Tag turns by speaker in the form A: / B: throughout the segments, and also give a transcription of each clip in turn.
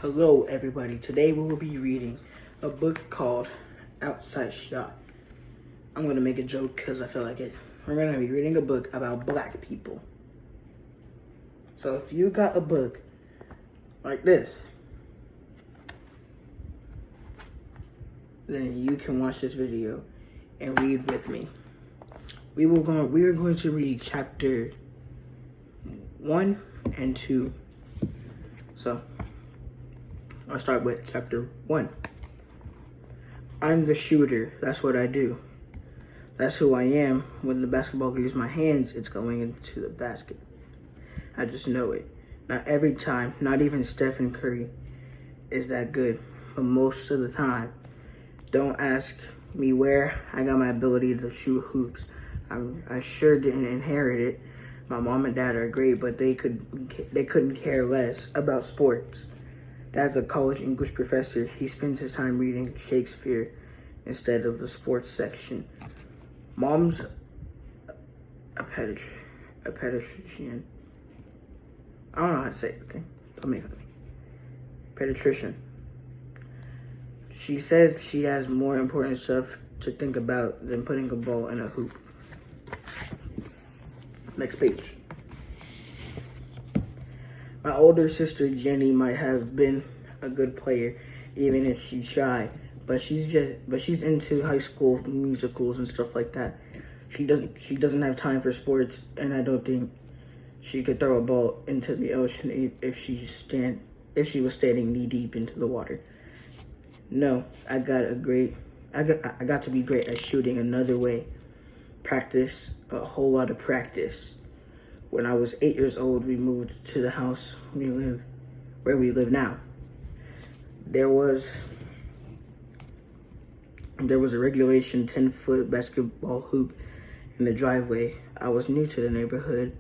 A: Hello everybody, today we will be reading a book called Outside Shot. I'm going to make a joke because I feel like it. We're going to be reading a book about black people. So if you got a book like this, then you can watch this video and read with me. We are going to read chapter 1 and 2. So I'll start with chapter 1. I'm the shooter. That's what I do. That's who I am. When the basketball leaves my hands, it's going into the basket. I just know it. Not every time, not even Stephen Curry is that good, but most of the time. Don't ask me where I got my ability to shoot hoops. I sure didn't inherit it. My mom and dad are great, but they couldn't care less about sports. Dad's a college English professor. He spends his time reading Shakespeare instead of the sports section. Mom's a pediatrician. I don't know how to say it, okay? Don't make fun of me. Pediatrician. She says she has more important stuff to think about than putting a ball in a hoop. Next page. My older sister Jenny might have been a good player, even if she's shy. But she's into high school musicals and stuff like that. She doesn't have time for sports, and I don't think she could throw a ball into the ocean if she was standing knee deep into the water. No, I got to be great at shooting another way. Practice, a whole lot of practice. When I was 8 years old, we moved to the house where we live now. There was a regulation 10-foot basketball hoop in the driveway. I was new to the neighborhood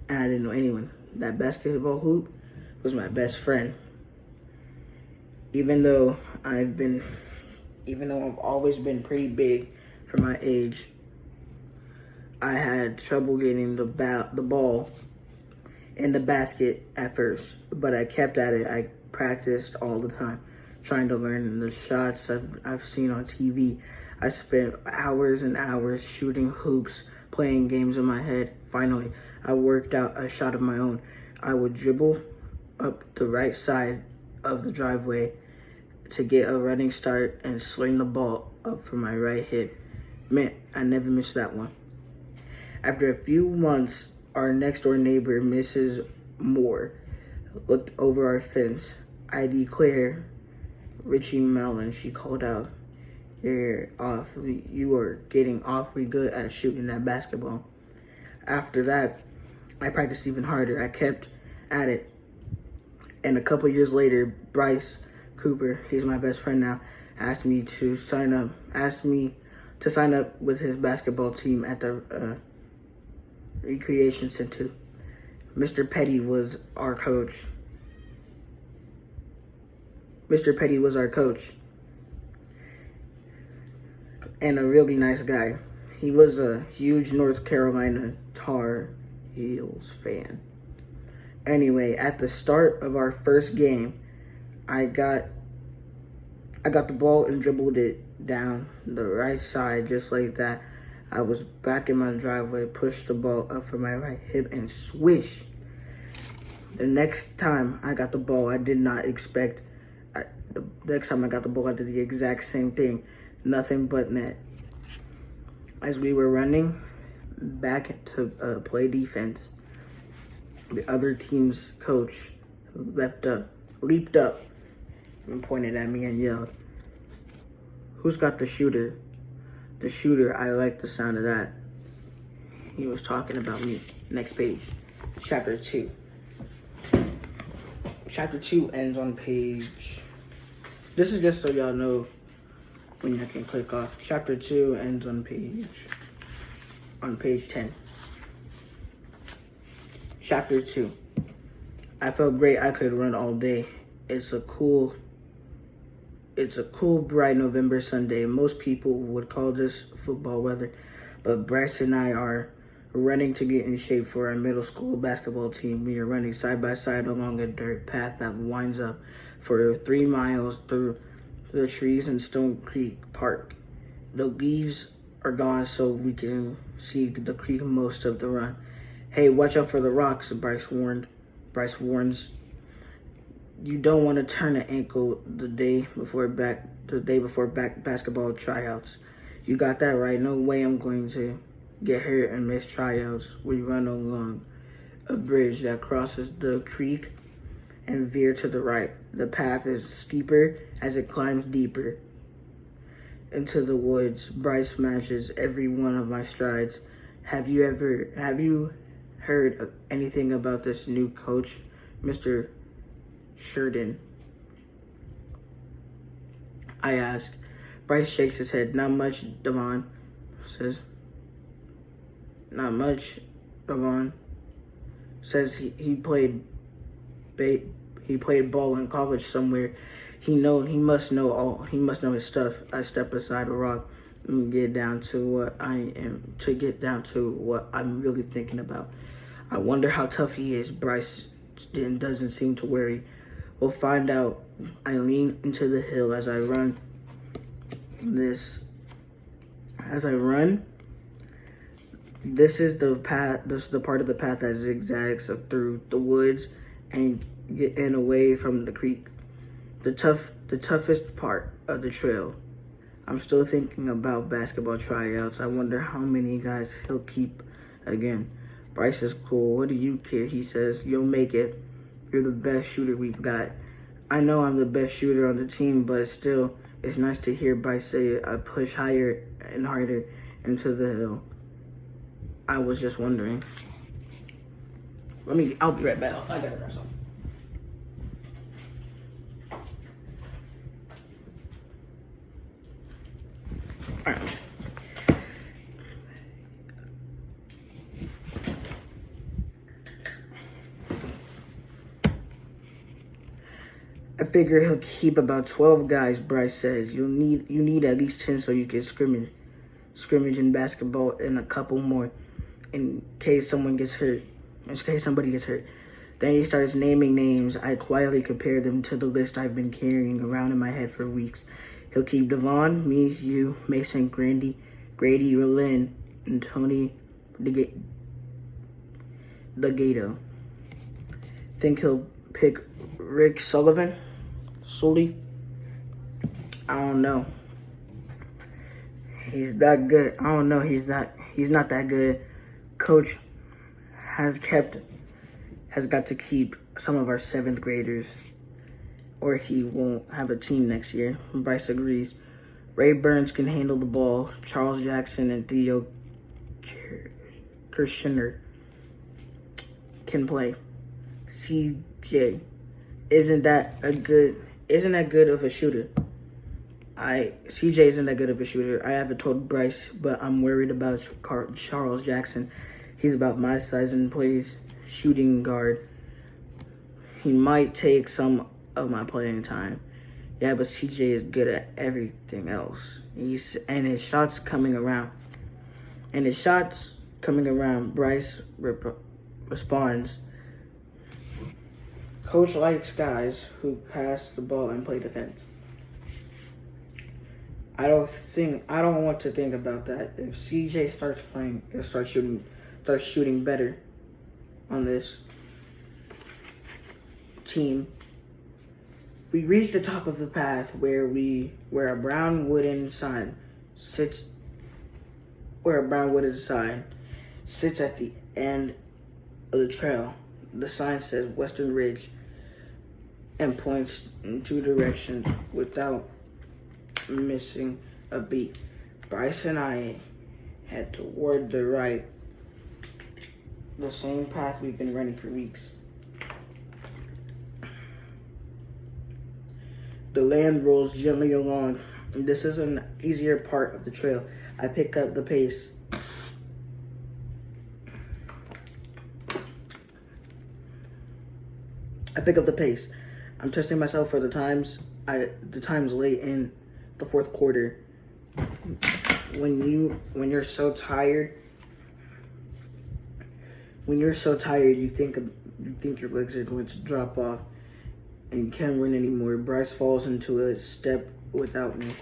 A: and I didn't know anyone. That basketball hoop was my best friend. Even though I've always been pretty big for my age, I had trouble getting the ball in the basket at first, but I kept at it. I practiced all the time, trying to learn the shots I've seen on TV. I spent hours and hours shooting hoops, playing games in my head. Finally, I worked out a shot of my own. I would dribble up the right side of the driveway to get a running start and sling the ball up for my right hip. Man, I never missed that one. After a few months, our next door neighbor, Mrs. Moore, looked over our fence. I declare, Richie Mellon, she called out, you are getting awfully good at shooting that basketball. After that, I practiced even harder. I kept at it. And a couple years later, Bryce Cooper, he's my best friend now, asked me to sign up with his basketball team at the recreation center. Mr. Petty was our coach. And a really nice guy. He was a huge North Carolina Tar Heels fan. Anyway, at the start of our first game, I got the ball and dribbled it down the right side just like that. I was back in my driveway, pushed the ball up for my right hip, and swish. The next time I got the ball, I did not expect. The next time I got the ball, I did the exact same thing. Nothing but net. As we were running back to play defense, the other team's coach leaped up and pointed at me and yelled, "Who's got the shooter?" The shooter, I like the sound of that. He was talking about me. Next page. Chapter 2. Chapter 2 ends on page... This is just so y'all know when you can click off. Chapter 2 ends on page 10. Chapter 2. I felt great. I could run all day. It's a cool, bright November Sunday. Most people would call this football weather, but Bryce and I are running to get in shape for our middle school basketball team. We are running side by side along a dirt path that winds up for 3 miles through the trees in Stone Creek Park. The leaves are gone so we can see the creek most of the run. Hey, watch out for the rocks, Bryce warns. You don't want to turn an ankle the day before basketball tryouts. You got that right. No way I'm going to get hurt and miss tryouts. We run along a bridge that crosses the creek and veer to the right. The path is steeper as it climbs deeper into the woods. Bryce matches every one of my strides. Have you heard of anything about this new coach, Mr. Sheridan? I ask. Bryce shakes his head. Not much, Devon says. Not much, Devon says. He played ball in college somewhere. He must know his stuff. I step aside a rock and get down to what I'm really thinking about. I wonder how tough he is. Bryce doesn't seem to worry. We'll find out. I lean into the hill as I run. This is the path. This is the part of the path that zigzags through the woods and away from the creek. The toughest part of the trail. I'm still thinking about basketball tryouts. I wonder how many guys he'll keep again. Bryce is cool. What do you care? He says, you'll make it. You're the best shooter we've got. I know I'm the best shooter on the team, but still, it's nice to hear Bryce say I push higher and harder into the hill. I was just wondering. I'll be right back. I gotta grab something. All right. I figure he'll keep about 12 guys, Bryce says. You need at least 10 so you can scrimmage in basketball and a couple more in case somebody gets hurt. Then he starts naming names. I quietly compare them to the list I've been carrying around in my head for weeks. He'll keep Devon, me, you, Mason, Grady, Lynn, and Tony DeGato. Think he'll pick Rick Sully? I don't know. He's that good. I don't know. He's not that good. Coach has got to keep some of our 7th graders, or he won't have a team next year. Bryce agrees. Ray Burns can handle the ball. Charles Jackson and Theo Kirshner can play. CJ isn't that good of a shooter. CJ isn't that good of a shooter. I haven't told Bryce, but I'm worried about Charles Jackson. He's about my size and plays shooting guard. He might take some of my playing time. Yeah, but CJ is good at everything else. His shots coming around. Bryce responds. Coach likes guys who pass the ball and play defense. I don't want to think about that. If CJ starts shooting better on this team. We reach the top of the path where a brown wooden sign sits at the end of the trail. The sign says Western Ridge and points in 2 directions without missing a beat. Bryce and I head toward the right, the same path we've been running for weeks. The land rolls gently along, and this is an easier part of the trail. I pick up the pace. I'm testing myself for the times late in the 4th quarter. When you're so tired, you think your legs are going to drop off and you can't run anymore. Bryce falls into a step without me.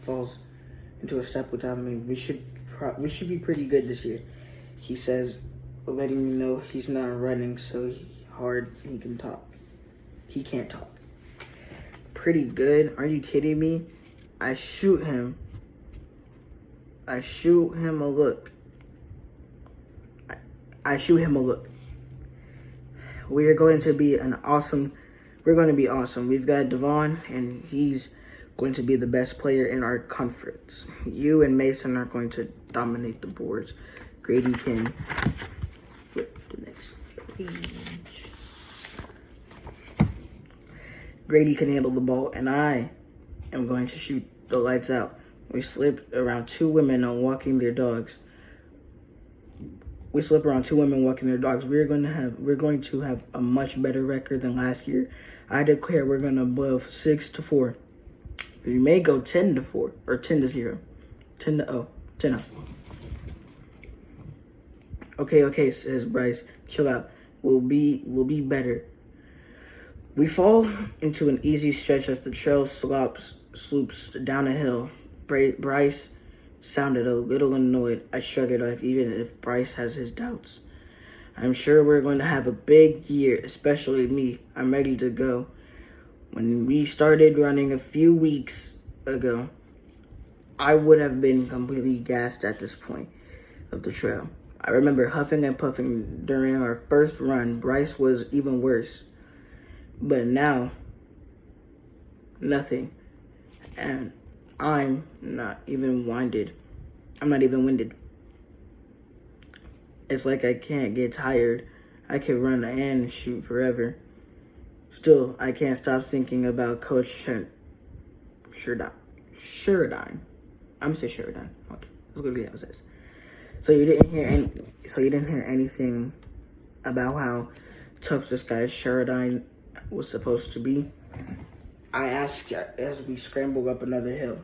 A: Falls into a step without me. We should be pretty good this year, he says, letting me know he's not running so hard he can talk. He can't talk. Pretty good? Are you kidding me? I shoot him a look. I shoot him a look. We're going to be awesome. We've got Devon, and he's going to be the best player in our conference. You and Mason are going to dominate the boards. Grady can flip the next page. Grady can handle the ball, and I am going to shoot the lights out. We slip around two women walking their dogs. We're going to have a much better record than last year. I declare we're going to blow 6-4. We may go 10-4 or 10-0. 10-0. Okay, says Bryce. Chill out. We'll be better. We fall into an easy stretch as the trail slopes down a hill. Bryce sounded a little annoyed. I shrugged it off, even if Bryce has his doubts. I'm sure we're going to have a big year, especially me. I'm ready to go. When we started running a few weeks ago, I would have been completely gassed at this point of the trail. I remember huffing and puffing during our first run. Bryce was even worse. But now, nothing. And I'm not even winded. It's like I can't get tired. I can run and shoot forever. Still, I can't stop thinking about Coach Sheridan. I'm gonna say Sheridan. Okay, let's go to the opposites. So you didn't hear anything about how tough this guy Sheridan was supposed to be? I asked as we scrambled up another hill.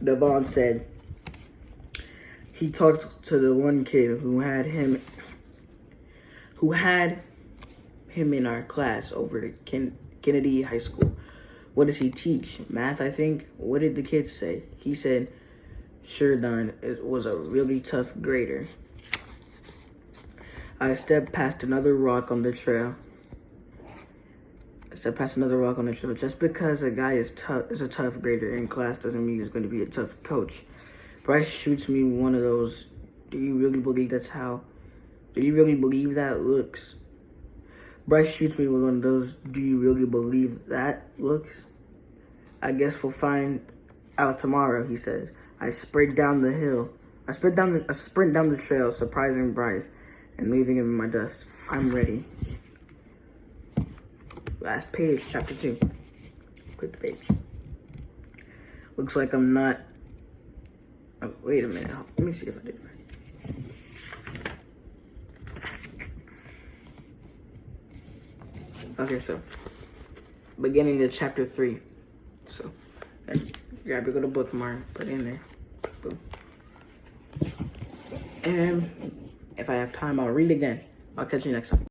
A: Devon said he talked to the one kid who had him in our class over at Kennedy High School. What does he teach? Math, I think. What did the kid say? He said Sheridan was a really tough grader. I stepped past another rock on the trail. Just because a guy is a tough grader in class doesn't mean he's going to be a tough coach. Bryce shoots me one of those. Do you really believe that looks? Bryce shoots me with one of those. Do you really believe that looks? I guess we'll find out tomorrow, he says. I sprint down the hill. I sprint down the trail, surprising Bryce and leaving him in my dust. I'm ready. Last page, chapter 2. Click the page. Looks like I'm not. Oh, wait a minute. Let me see if I did it right. Okay, so beginning of chapter 3. So grab your little bookmark, put it in there. Boom. And if I have time, I'll read again. I'll catch you next time.